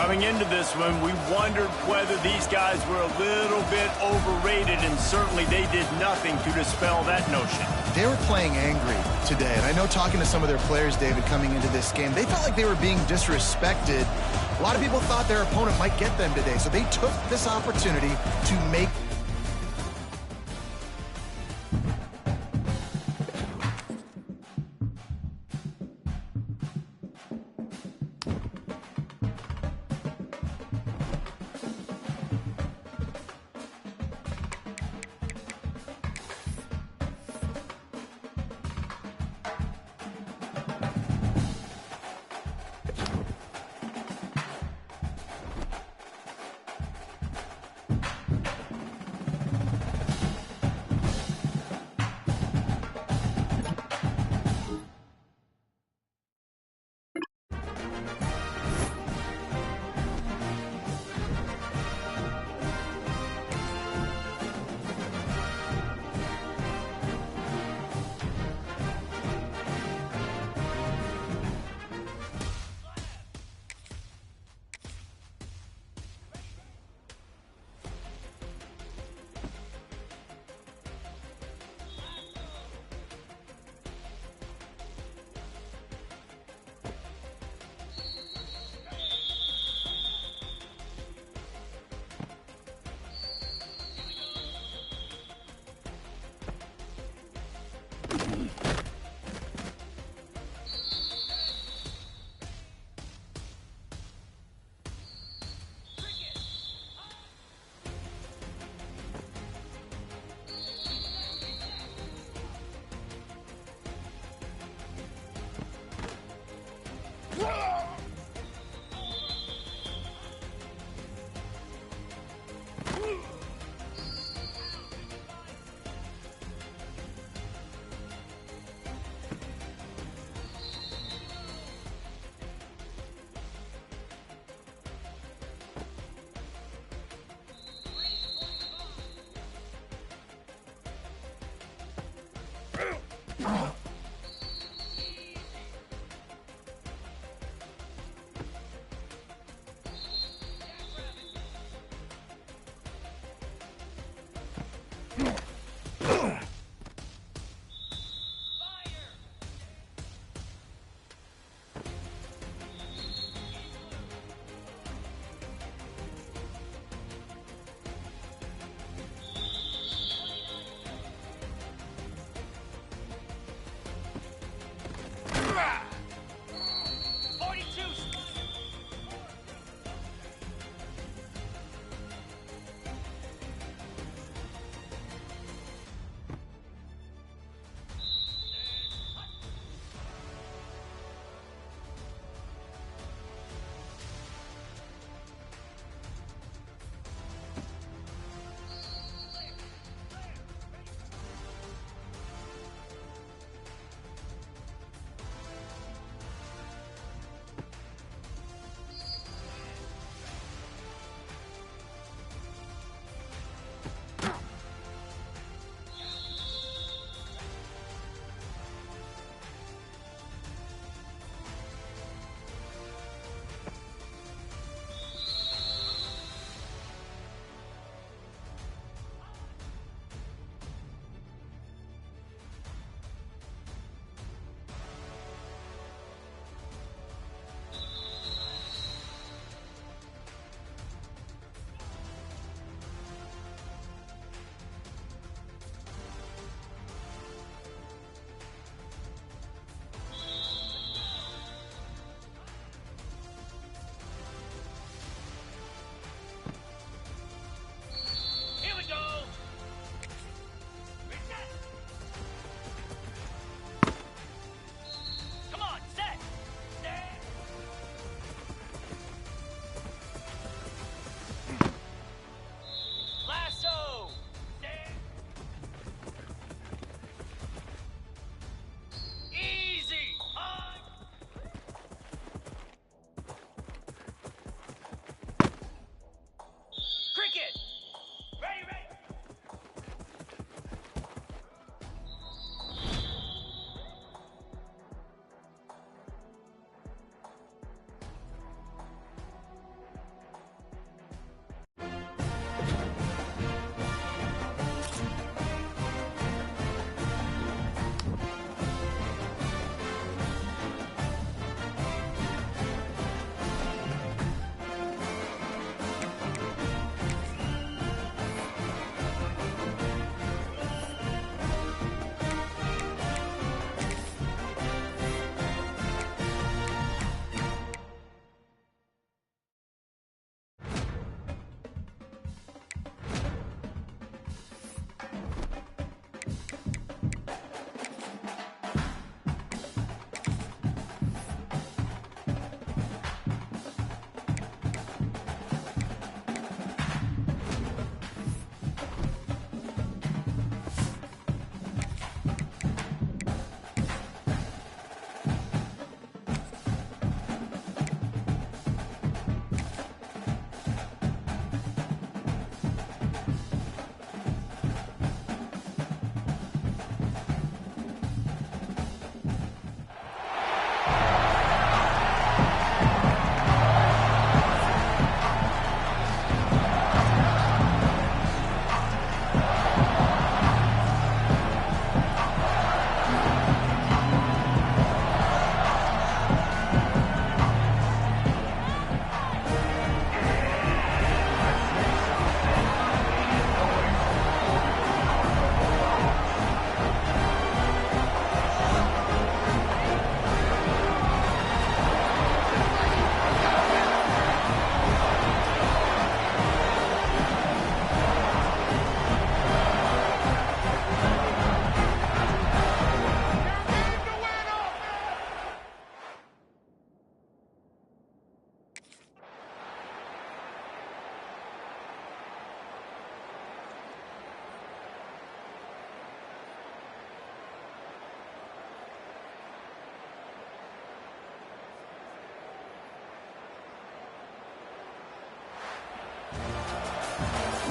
Coming into this one, we wondered whether these guys were a little bit overrated, and certainly they did nothing to dispel that notion. They were playing angry today, and I know talking to some of their players, David, coming into this game, they felt like they were being disrespected. A lot of people thought their opponent might get them today, so they took this opportunity to make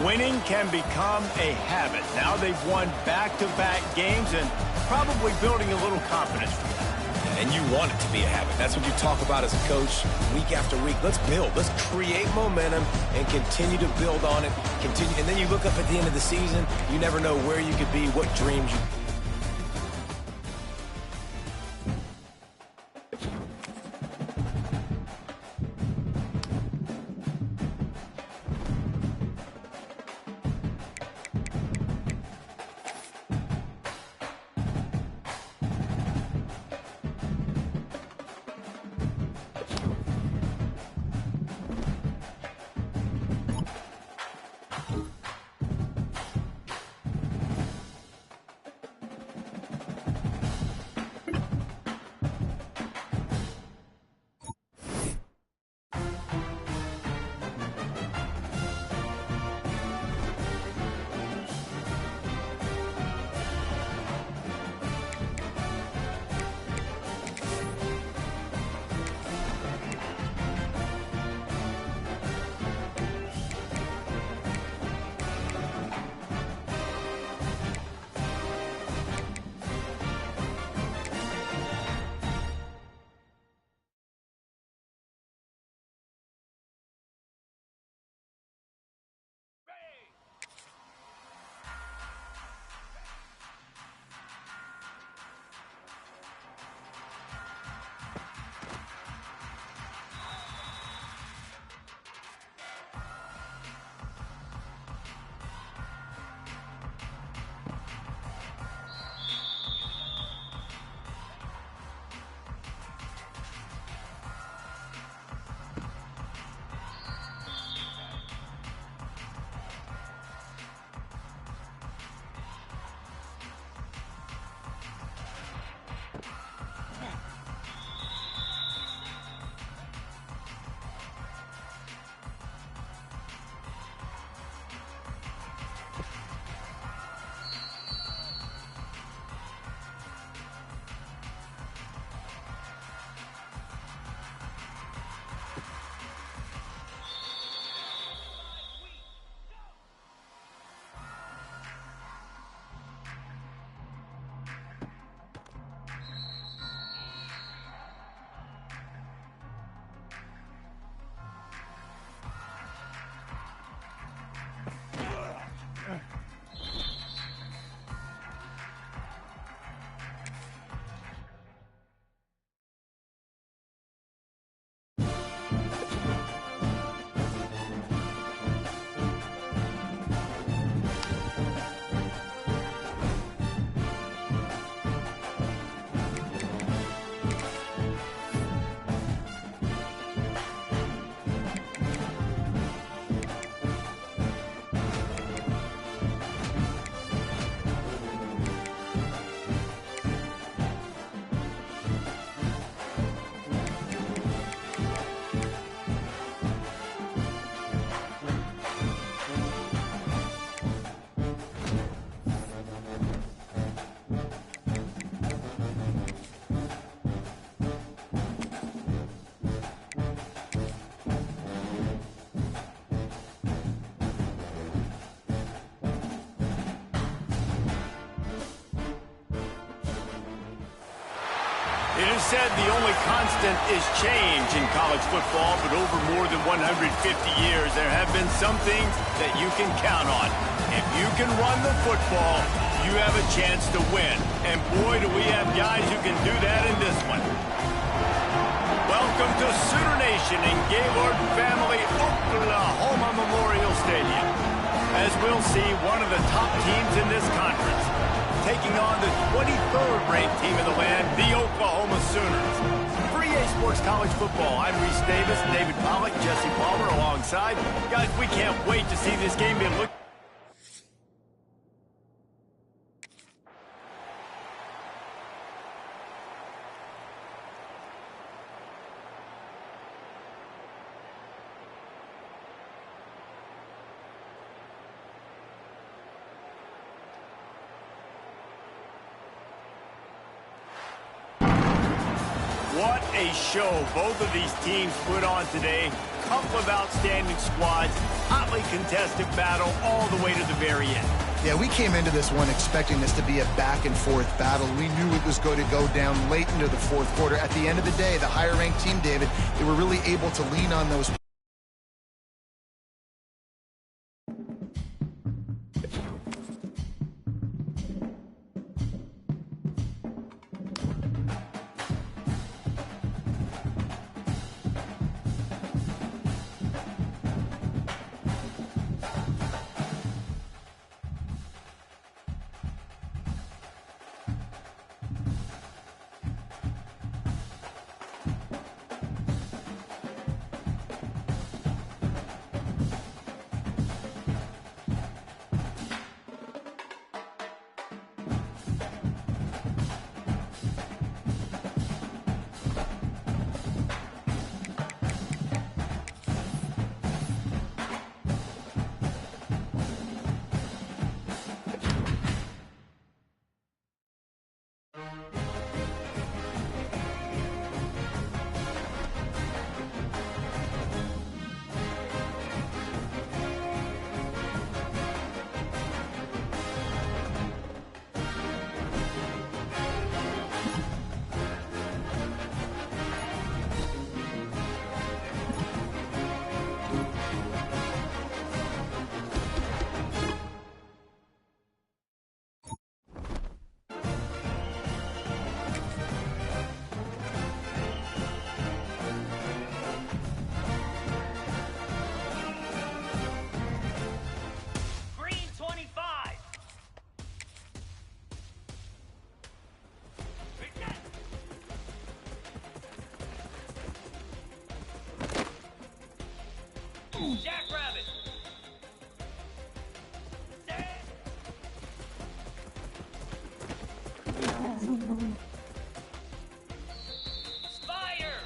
Winning can become a habit. Now they've won back-to-back games and probably building a little confidence from that. And you want it to be a habit. That's what you talk about as a coach week after week. Let's build. Let's create momentum and continue to build on it. Continue, and then you look up at the end of the season, you never know where you could be, what dreams you It is said the only constant is change in college football, but over more than 150 years, there have been some things that you can count on. If you can run the football, you have a chance to win. And boy, do we have guys who can do that in this one. Welcome to Sooner Nation in Gaylord Family Oklahoma Memorial Stadium. As we'll see, one of the top teams in this conference, taking on the 23rd ranked team in the land, the Oklahoma Sooners. For EA Sports College Football, I'm Reese Davis, David Pollack, Jesse Palmer alongside. Guys, we can't wait to see this game. Look. What a show both of these teams put on today. Couple of outstanding squads, hotly contested battle all the way to the very end. Yeah, we came into this one expecting this to be a back-and-forth battle. We knew it was going to go down late into the fourth quarter. At the end of the day, the higher-ranked team, David, they were really able to lean on those. Jackrabbit! Spire!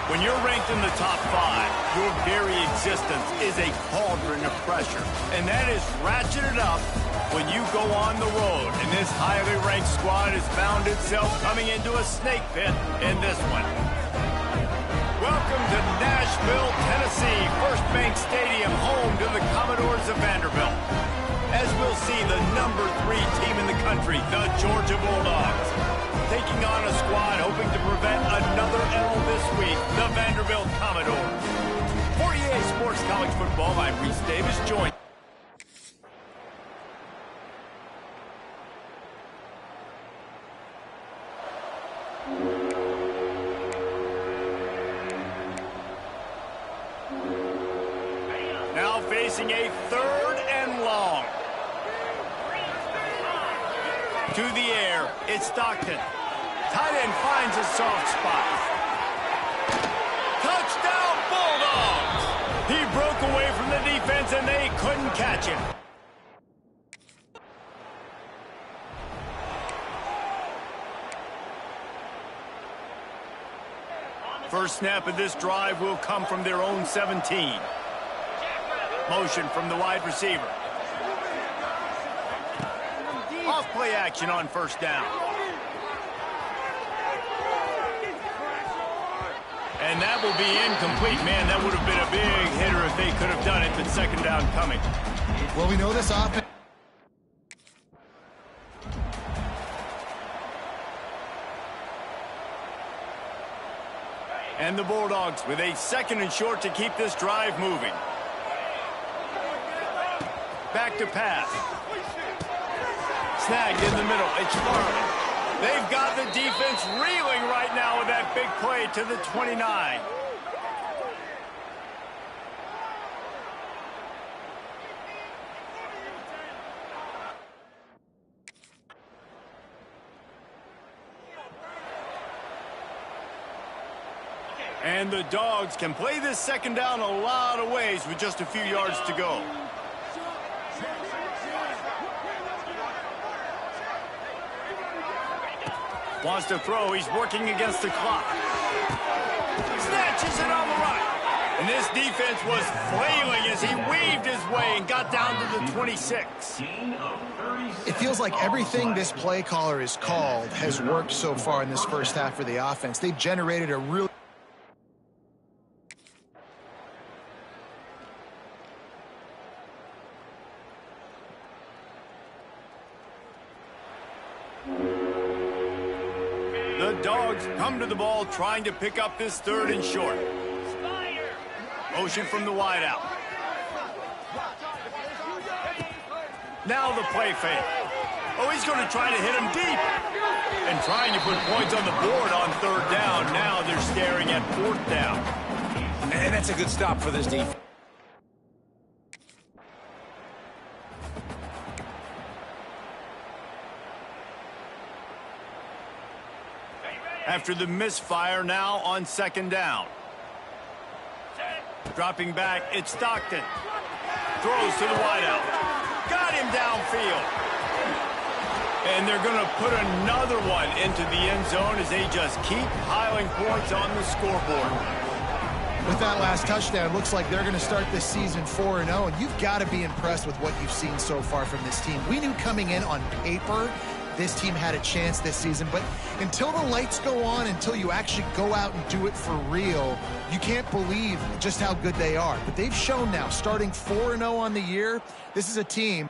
When you're ranked in the top 5, your very existence is a cauldron of pressure. And that is ratcheted up when you go on the road. And this highly ranked squad has found itself coming into a snake pit in this one. Welcome to Nashville, Tennessee, First Bank Stadium, home to the Commodores of Vanderbilt. As we'll see the number 3 team in the country, the Georgia Bulldogs, taking on a squad hoping to prevent another L this week, the Vanderbilt Commodores. For EA Sports College Football, I'm Reese Davis, joined. Now facing a 3rd and long. To the air, it's Stockton. Tight end finds a soft spot. Touchdown, Bulldogs! He broke away from the defense and they couldn't catch him. First snap of this drive will come from their own 17. Motion from the wide receiver. Off play action on first down. And that will be incomplete. Man, that would have been a big hitter if they could have done it, but second down coming. Well, we know this offense. And the Bulldogs with a 2nd and short to keep this drive moving. Back to pass. Snagged in the middle. It's Farley. They've got the defense reeling right now with that big play to the 29. And the Dogs can play this second down a lot of ways with just a few yards to go. Wants to throw. He's working against the clock. Snatches it on the right. And this defense was flailing as he weaved his way and got down to the 26. It feels like everything this play caller has called has worked so far in this first half for the offense. They've generated a really... The Dogs come to the ball trying to pick up this 3rd and short. Motion from the wide out. Now the play fake. Oh, he's going to try to hit him deep. And trying to put points on the board on 3rd down. Now they're staring at 4th down. And that's a good stop for this defense. After the misfire, now on 2nd down. Dropping back, it's Stockton. Throws to the wideout. Got him downfield. And they're going to put another one into the end zone as they just keep piling points on the scoreboard. With that last touchdown, it looks like they're going to start this season 4-0, and you've got to be impressed with what you've seen so far from this team. We knew coming in on paper this team had a chance this season. But until the lights go on, until you actually go out and do it for real, you can't believe just how good they are. But they've shown now, starting 4-0 on the year, this is a team.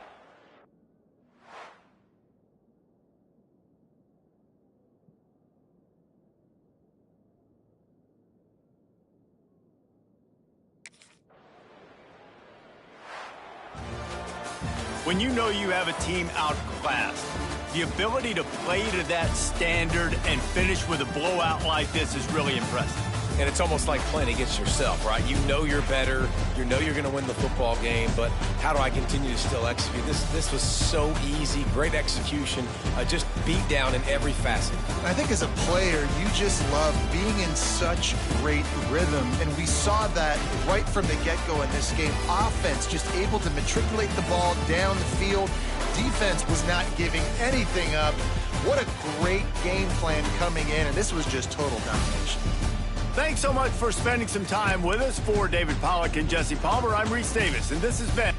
When you know you have a team outclassed, the ability to play to that standard and finish with a blowout like this is really impressive. And it's almost like playing against yourself, right? You know you're better. You know you're going to win the football game, but how do I continue to still execute? This was so easy, great execution, just beat down in every facet. I think as a player, you just love being in such great rhythm, and we saw that right from the get-go in this game. Offense just able to matriculate the ball down the field. Defense was not giving anything up. What a great game plan coming in, and this was just total domination. Thanks so much for spending some time with us. For David Pollack and Jesse Palmer, I'm Reese Davis, and this has been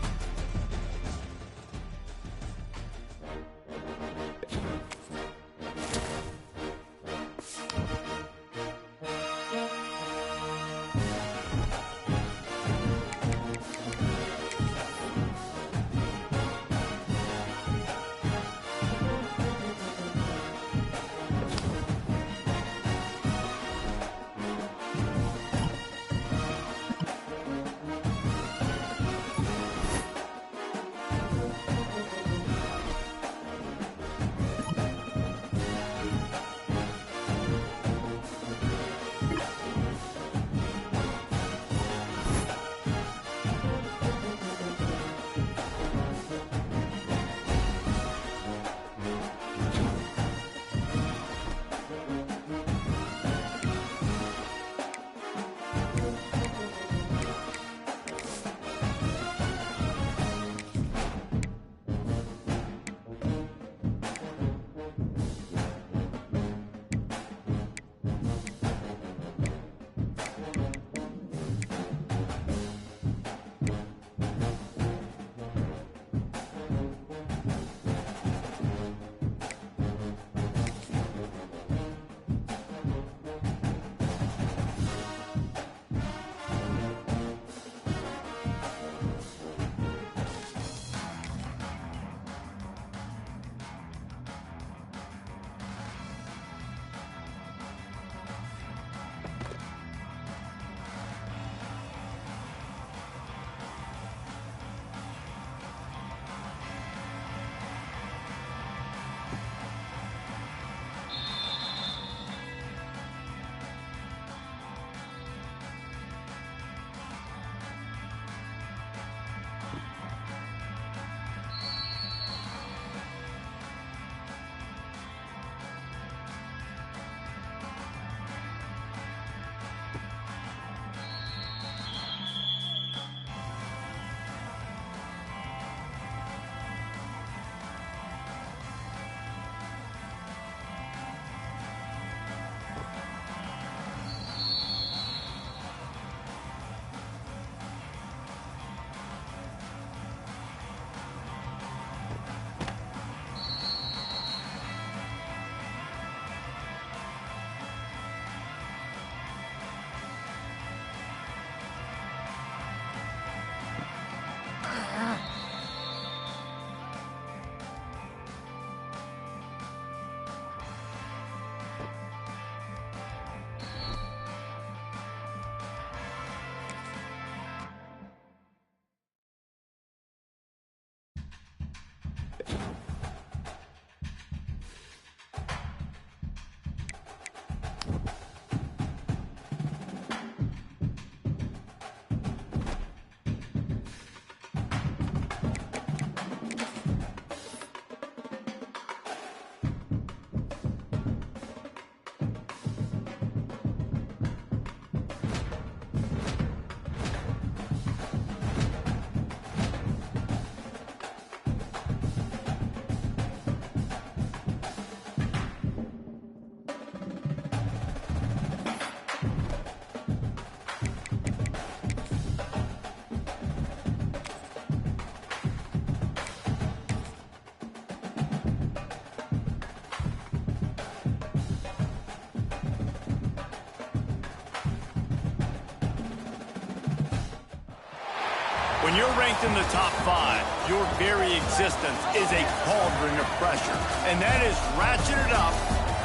When you're ranked in the top 5, your very existence is a cauldron of pressure. And that is ratcheted up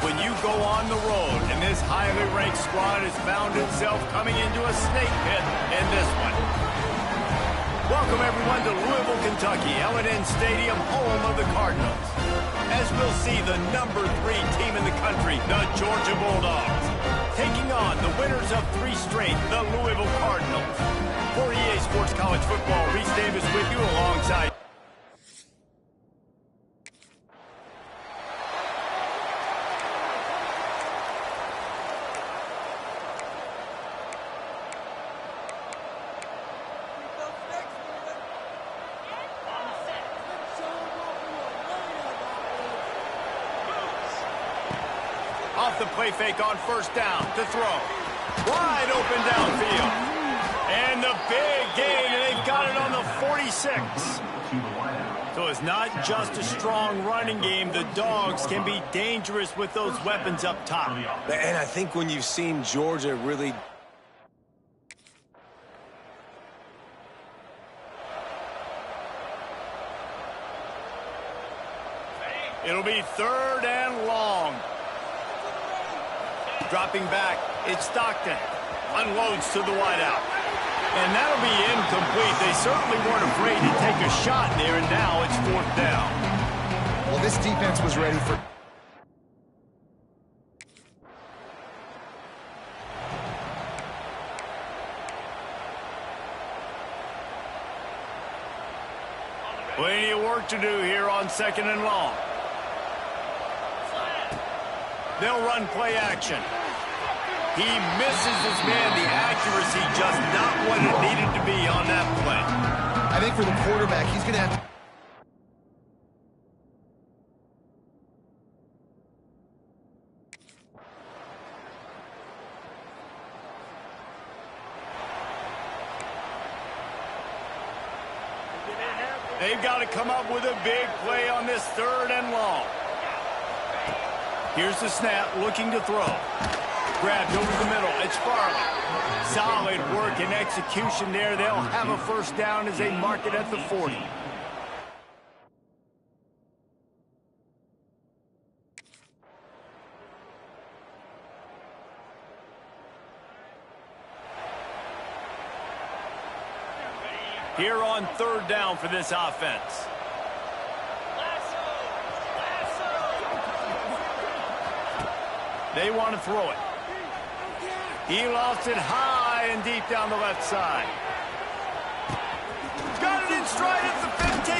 when you go on the road. And this highly ranked squad has found itself coming into a snake pit in this one. Welcome, everyone, to Louisville, Kentucky, L&N Stadium, home of the Cardinals. As we'll see the number 3 team in the country, the Georgia Bulldogs, taking on the winners of 3 straight, the Louisville Cardinals. For EA Sports College Football, Reese Davis with you alongside. Off the play fake on first down to throw. Wide open downfield. And the big gain, and they've got it on the 46. So it's not just a strong running game. The Dogs can be dangerous with those weapons up top. And I think when you've seen Georgia really... It'll be 3rd and long. Dropping back, it's Stockton. Unloads to the wideout. And that'll be incomplete. They certainly weren't afraid to take a shot there, and now it's 4th down. Well, this defense was ready for... Plenty of work to do here on 2nd and long. They'll run play action. He misses his man. The accuracy just not what it needed to be on that play. I think for the quarterback, he's going to have to... They've got to come up with a big play on this 3rd and long. Here's the snap, looking to throw. Grabbed over the middle. It's Farley. Solid work and execution there. They'll have a first down as they mark it at the 40. Here on 3rd down for this offense. They want to throw it. He lost it high and deep down the left side. Got it in stride at the 15.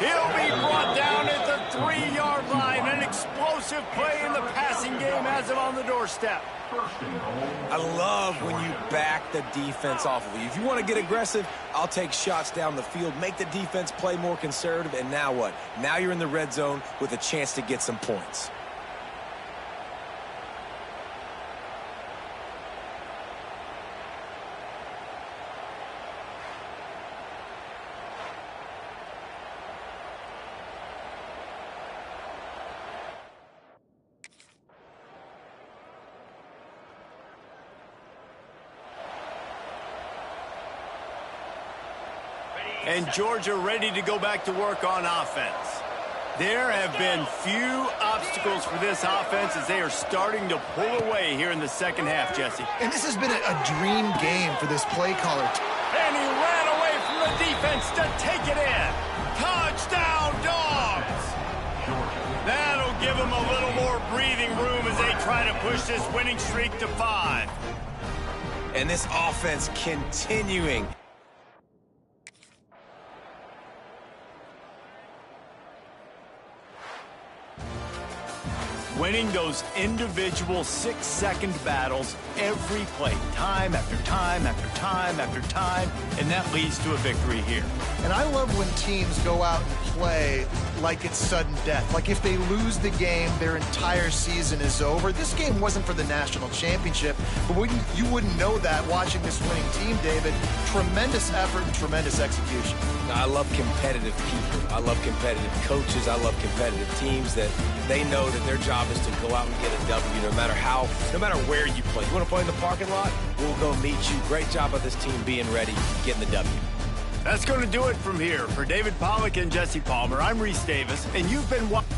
He'll be brought down at the 3-yard line. An explosive play in the passing game has it on the doorstep. I love when you back the defense off of you. If you want to get aggressive, I'll take shots down the field, make the defense play more conservative, and now what? Now you're in the red zone with a chance to get some points. And Georgia ready to go back to work on offense. There have been few obstacles for this offense as they are starting to pull away here in the 2nd half, Jesse. And this has been a dream game for this play caller. And he ran away from the defense to take it in. Touchdown, Dogs! That'll give them a little more breathing room as they try to push this winning streak to 5. And this offense continuing. Winning those individual 6-second battles every play, time after time after time after time, and that leads to a victory here. And I love when teams go out and play like it's sudden death. Like if they lose the game, their entire season is over. This game wasn't for the national championship, but you wouldn't know that watching this winning team, David. Tremendous effort and tremendous execution. I love competitive people. I love competitive coaches. I love competitive teams that they know that their job is to go out and get a W no matter where you play. You want to play in the parking lot? We'll go meet you. Great job by this team being ready, getting the W. That's going to do it from here. For David Pollack and Jesse Palmer, I'm Reese Davis, and you've been watching.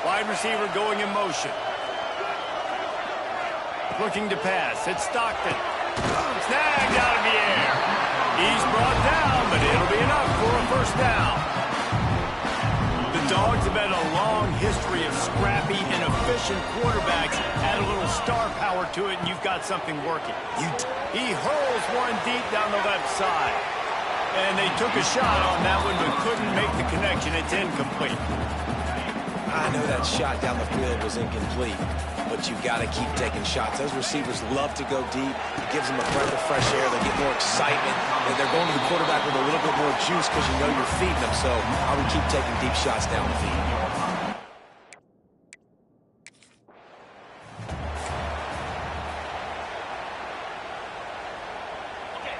Wide receiver going in motion. Looking to pass. It's Stockton. Snagged out of the air. He's brought down, but it'll be enough for a first down. The Dogs have had a long history of scrappy and efficient quarterbacks. Add a little star power to it, and you've got something working. He hurls one deep down the left side. And they took a shot on that one, but couldn't make the connection. It's incomplete. I know that shot down the field was incomplete, but you've got to keep taking shots. Those receivers love to go deep. It gives them a breath of fresh air. They get more excitement, and they're going to the quarterback with a little bit more juice because you know you're feeding them. So I would keep taking deep shots down the field.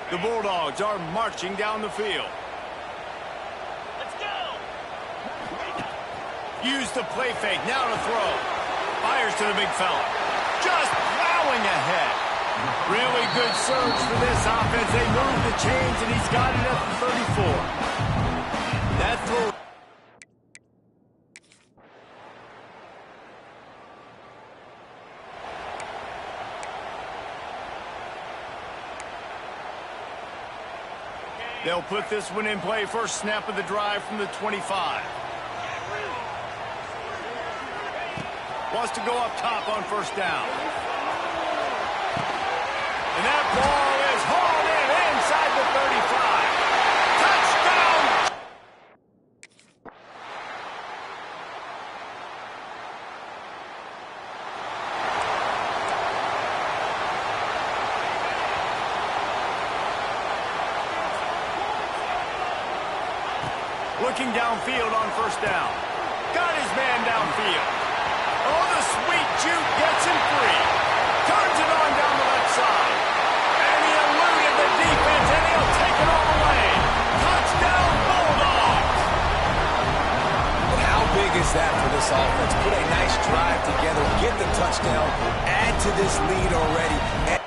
The Bulldogs are marching down the field. Let's go! Use the play fake, now to throw. Fires to the big fella. Just plowing ahead. Really good surge for this offense. They move the chains, and he's got it at the 34. That throw. They'll put this one in play. First snap of the drive from the 25. Wants to go up top on first down. And that ball is hauled in inside the 35. Touchdown! Looking downfield on first down. Got his man downfield. Oh, the sweet juke gets him free. Turns it on down the left side. And he eluded the defense, and he'll take it all the way. Touchdown, Bulldogs! But how big is that for this offense? Put a nice drive together, get the touchdown, add to this lead already.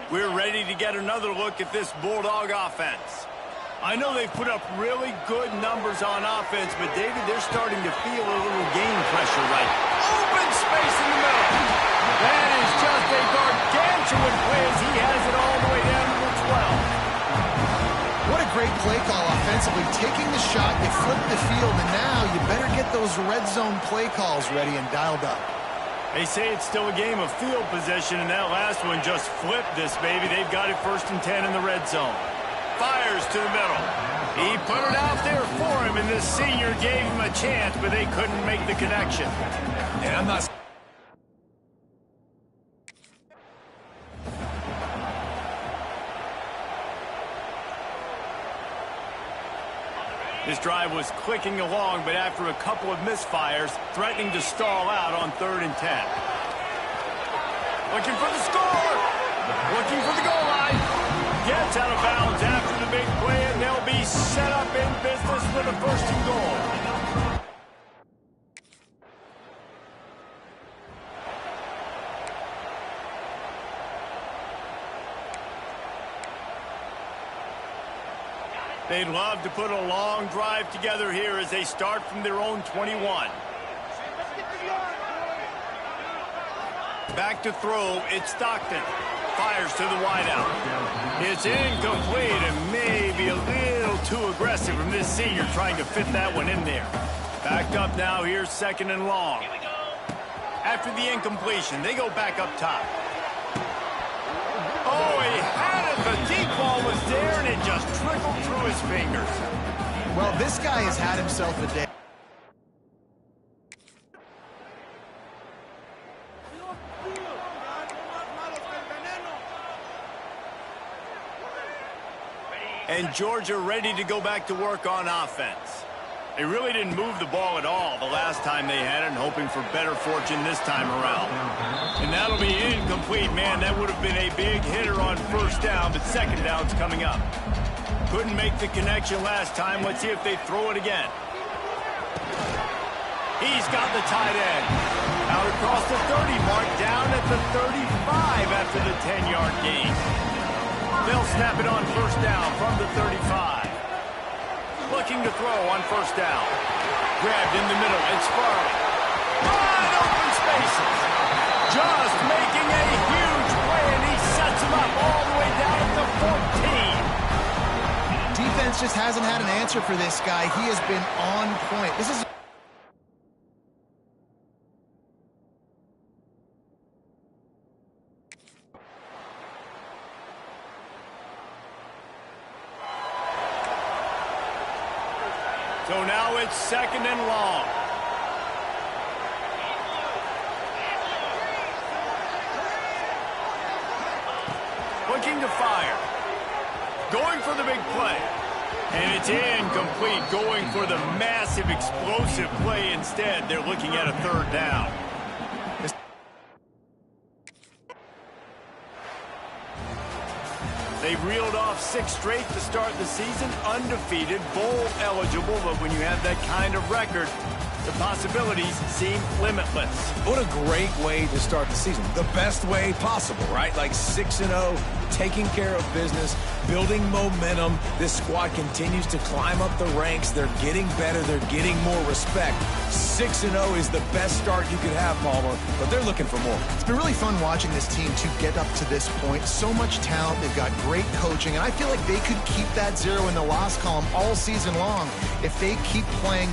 We're ready to get another look at this Bulldog offense. I know they've put up really good numbers on offense, but, David, they're starting to feel a little game pressure right. Open space in the middle. That is just a gargantuan play as he has it all the way down to the 12. What a great play call offensively. Taking the shot, you flip the field, and now you better get those red zone play calls ready and dialed up. They say it's still a game of field position, and that last one just flipped this baby. They've got it 1st and 10 in the red zone. Fires to the middle. He put it out there for him, and this senior gave him a chance, but they couldn't make the connection. And I'm not... This drive was clicking along, but after a couple of misfires, threatening to stall out on 3rd and 10. Looking for the score! Looking for the goal line. Gets out of bounds after the big play, and they'll be set up in business with a 1st and goal. They'd love to put a long drive together here as they start from their own 21. Back to throw, it's Stockton. Fires to the wideout. It's incomplete and maybe a little too aggressive from this senior trying to fit that one in there. Backed up now, here's 2nd and long. after the incompletion. They go back up top. Oh, he had it. The deep ball was there, and it just trickled through his fingers. Well, this guy has had himself a day. And Georgia ready to go back to work on offense. They really didn't move the ball at all the last time they had it, and hoping for better fortune this time around. And that'll be incomplete. Man, that would have been a big hitter on first down, but second down's coming up. Couldn't make the connection last time. Let's see if they throw it again. He's got the tight end. Out across the 30 mark, down at the 35 after the 10-yard gain. They'll snap it on first down from the 35. Looking to throw on first down. Grabbed in the middle. It's Farley. Wide open spaces. Just making a huge play, and he sets him up all the way down at the 14. Defense just hasn't had an answer for this guy. He has been on point. This is... So now it's second and long. Looking to fire. Going for the big play. And it's incomplete. Going for the massive explosive play instead. They're looking at a third down. They've reeled off 6 straight to start the season, undefeated, bowl eligible, but when you have that kind of record, the possibilities seem limitless. What a great way to start the season. The best way possible, right? Like 6-0, taking care of business, building momentum. This squad continues to climb up the ranks. They're getting better. They're getting more respect. 6-0 is the best start you could have, Palmer, but they're looking for more. It's been really fun watching this team to get up to this point. So much talent. They've got great coaching, and I feel like they could keep that 0 in the loss column all season long if they keep playing.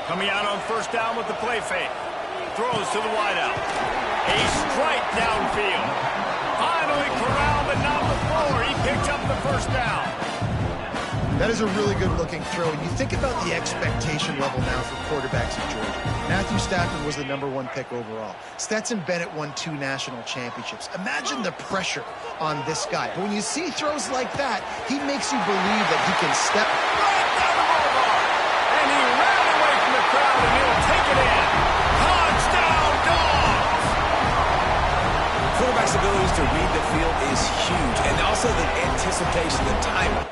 Coming out on first down with the play fake. Throws to the wideout. A strike downfield. Finally corralled, but not before. He picked up the first down. That is a really good-looking throw. And you think about the expectation level now for quarterbacks in Georgia. Matthew Stafford was the #1 pick overall. Stetson Bennett won 2 national championships. Imagine the pressure on this guy. But when you see throws like that, he makes you believe that he can step Right down the boulevard. And he ran away from the crowd, and he'll take it in. Touchdown, Dogs! Quarterback's abilities to read the field is huge, and also the anticipation, the timing.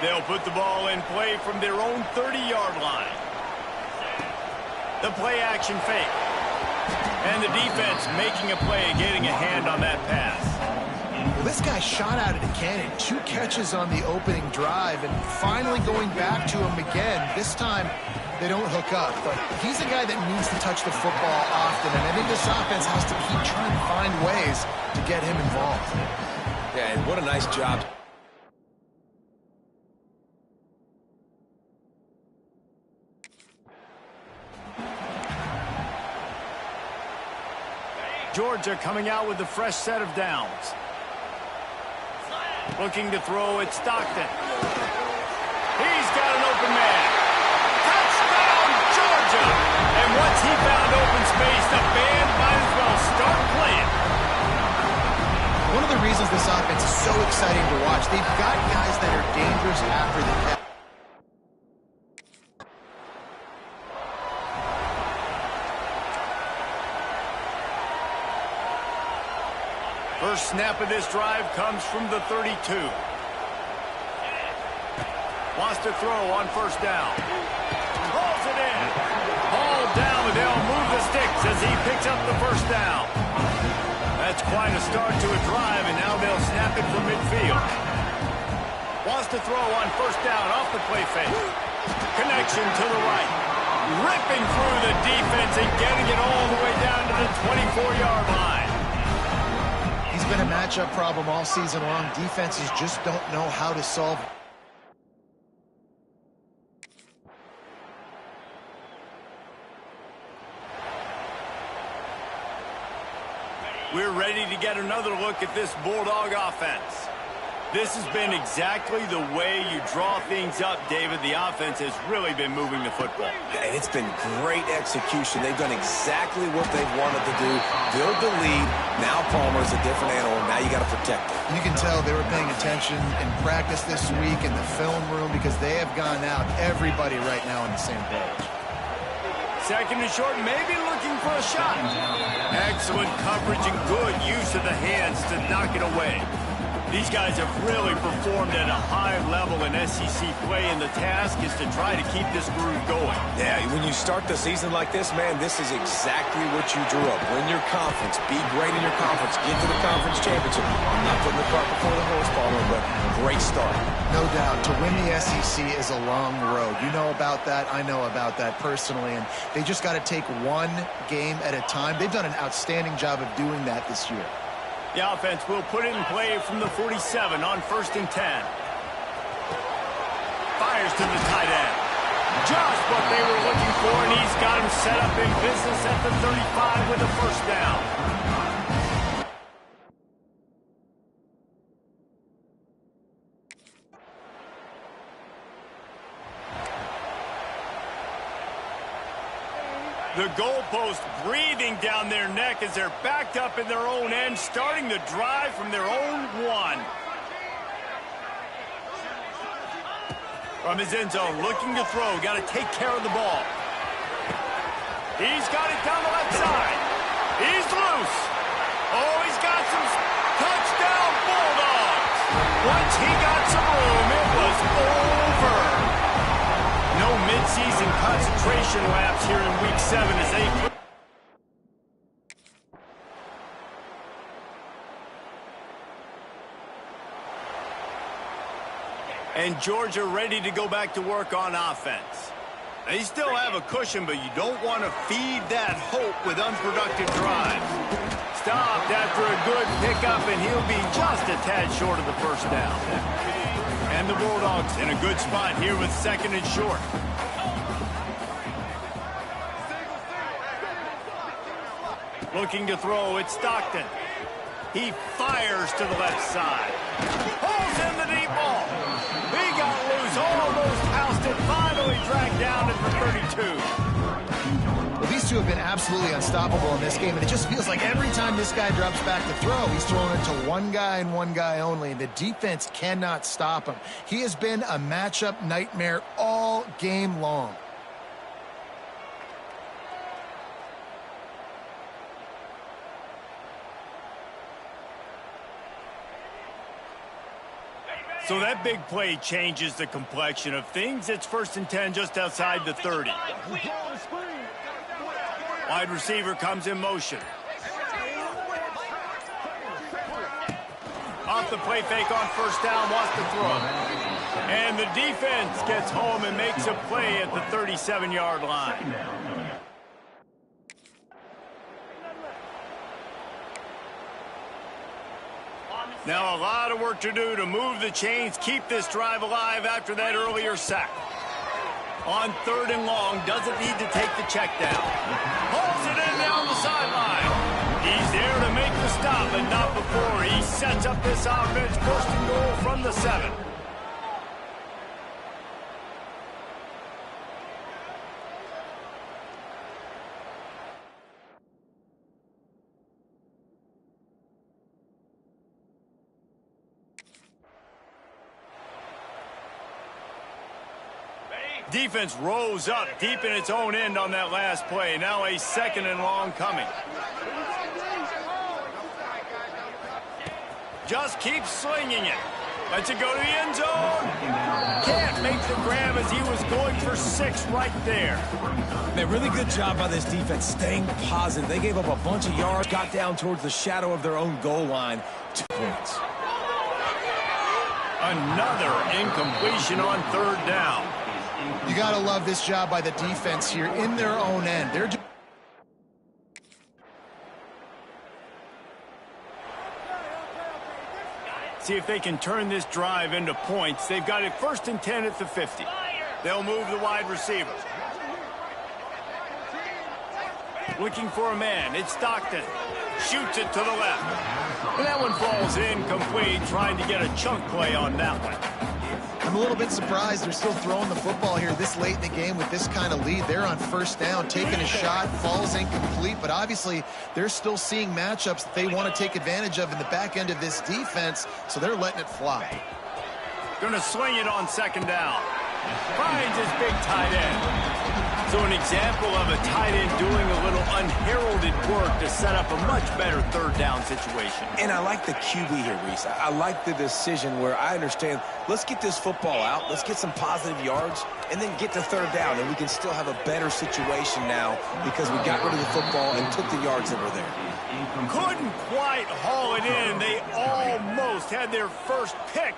They'll put the ball in play from their own 30-yard line. The play action fake. And the defense making a play, getting a hand on that pass. Well, this guy shot out of the cannon. 2 catches on the opening drive, and finally going back to him again. This time, they don't hook up, but he's a guy that needs to touch the football often, and I think this offense has to keep trying to find ways to get him involved. Yeah, and what a nice job. Georgia coming out with a fresh set of downs. Looking to throw at Stockton. He's got an open man. Touchdown, Georgia! And once he found open space, the band might as well start playing. One of the reasons this offense is so exciting to watch, they've got guys that are dangerous after the catch. First snap of this drive comes from the 32. Wants to throw on first down. Pulls it in. Ball down, but they'll move the sticks as he picks up the first down. That's quite a start to a drive, and now they'll snap it from midfield. Wants to throw on first down off the play fake. Connection to the right. Ripping through the defense and getting it all the way down to the 24-yard line. He's been a matchup problem all season long. Defenses just don't know how to solve it. We're ready to get another look at this Bulldog offense. This has been exactly the way you draw things up, David. The offense has really been moving the football. And it's been great execution. They've done exactly what they've wanted to do. Build the lead. Now Palmer's a different animal. Now you got to protect it. You can tell they were paying attention in practice this week in the film room because they have gone out, everybody right now on the same page. Second and short, maybe looking for a shot. Excellent coverage and good use of the hands to knock it away. These guys have really performed at a high level in SEC play, and the task is to try to keep this groove going. Yeah, when you start the season like this, man, this is exactly what you drew up. Win your conference. Be great in your conference. Get to the conference championship. I'm not putting the cart before the horse, Palmer, but great start. No doubt. To win the SEC is a long road. You know about that. I know about that personally, and they just got to take one game at a time. They've done an outstanding job of doing that this year. The offense will put it in play from the 47 on 1st and 10. Fires to the tight end. Just what they were looking for, and he's got him set up in business at the 35 with a first down. The goalpost breathing down their neck as they're backed up in their own end, starting the drive from their own one. From his end zone, looking to throw, got to take care of the ball. He's got it down the left side. He's loose. Oh, he's got some touchdown Bulldogs. Once he got some room, it was over. No midseason cuts. concentration lapse here in Week 7 as they... And Georgia ready to go back to work on offense. They still have a cushion, but you don't want to feed that hope with unproductive drives. Stopped after a good pickup, and he'll be just a tad short of the first down. And the Bulldogs in a good spot here with 2nd and short. Looking to throw, it's Stockton. He fires to the left side. Pulls in the deep ball. He got loose, almost ousted, finally dragged down at the 32. Well, these two have been absolutely unstoppable in this game, and it just feels like every time this guy drops back to throw, he's throwing it to one guy and one guy only. The defense cannot stop him. He has been a matchup nightmare all game long. So that big play changes the complexion of things. It's 1st and 10 just outside the 30. Wide receiver comes in motion. Off the play fake on 1st down, wants to throw. And the defense gets home and makes a play at the 37-yard line. Now a lot of work to do to move the chains, keep this drive alive after that earlier sack. On 3rd and long, doesn't need to take the check down. Pulls it in down the sideline. He's there to make the stop, but not before he sets up this offense. 1st and goal from the 7. Defense rose up deep in its own end on that last play. Now a 2nd and long coming. Just keeps slinging it. Lets it go to the end zone. Can't make the grab as he was going for 6 right there. Man, really good job by this defense staying positive. They gave up a bunch of yards, got down towards the shadow of their own goal line. 2 points. Another incompletion on 3rd down. You got to love this job by the defense here in their own end. They're see if they can turn this drive into points. They've got it 1st and 10 at the 50. They'll move the wide receiver. Looking for a man. It's Stockton. Shoots it to the left. And that one falls incomplete, trying to get a chunk play on that one. I'm a little bit surprised they're still throwing the football here this late in the game with this kind of lead. They're on 1st down, taking a shot, falls incomplete, but obviously they're still seeing matchups that they want to take advantage of in the back end of this defense, so they're letting it fly. Going to swing it on 2nd down. Finds his big tight end. So an example of a tight end doing a little unheralded work to set up a much better 3rd down situation. And I like the QB here, Reese. I like the decision where I understand, let's get this football out, let's get some positive yards, and then get to 3rd down, and we can still have a better situation now because we got rid of the football and took the yards that were there. Couldn't quite haul it in. They almost had their first pick.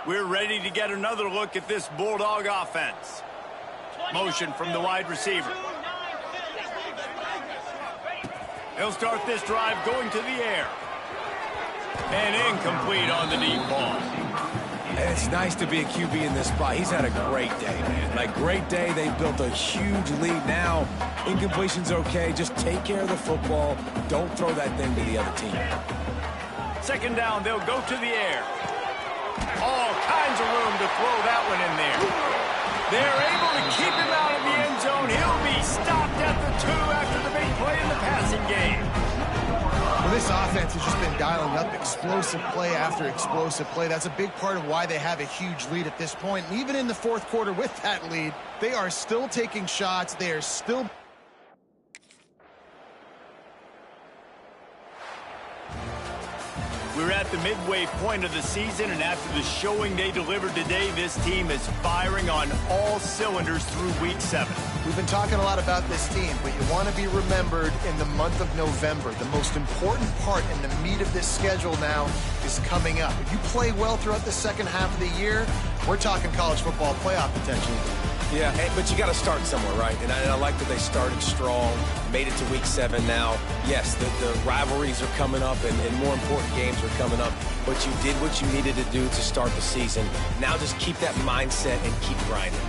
We're ready to get another look at this Bulldog offense. Motion from the wide receiver. He'll start this drive going to the air. And incomplete on the deep ball. And it's nice to be a QB in this spot. He's had a great day, man. Like, great day. They built a huge lead. Now, incompletion's okay. Just take care of the football. Don't throw that thing to the other team. 2nd down, they'll go to the air. All kinds of room to throw that one in there. They're able to keep him out of the end zone. He'll be stopped at the 2 after the big play in the passing game. Well, this offense has just been dialing up explosive play after explosive play. That's a big part of why they have a huge lead at this point. And even in the fourth quarter with that lead, they are still taking shots. They are still... We're at the midway point of the season, and after the showing they delivered today, this team is firing on all cylinders through Week 7. We've been talking a lot about this team, but you want to be remembered in the month of November. The most important part and the meat of this schedule now is coming up. If you play well throughout the second half of the year, we're talking college football playoff potential. Yeah, but you got to start somewhere, right? And I like that they started strong, made it to Week 7 now. Yes, the rivalries are coming up, and more important games are coming up, but you did what you needed to do to start the season. Now just keep that mindset and keep grinding.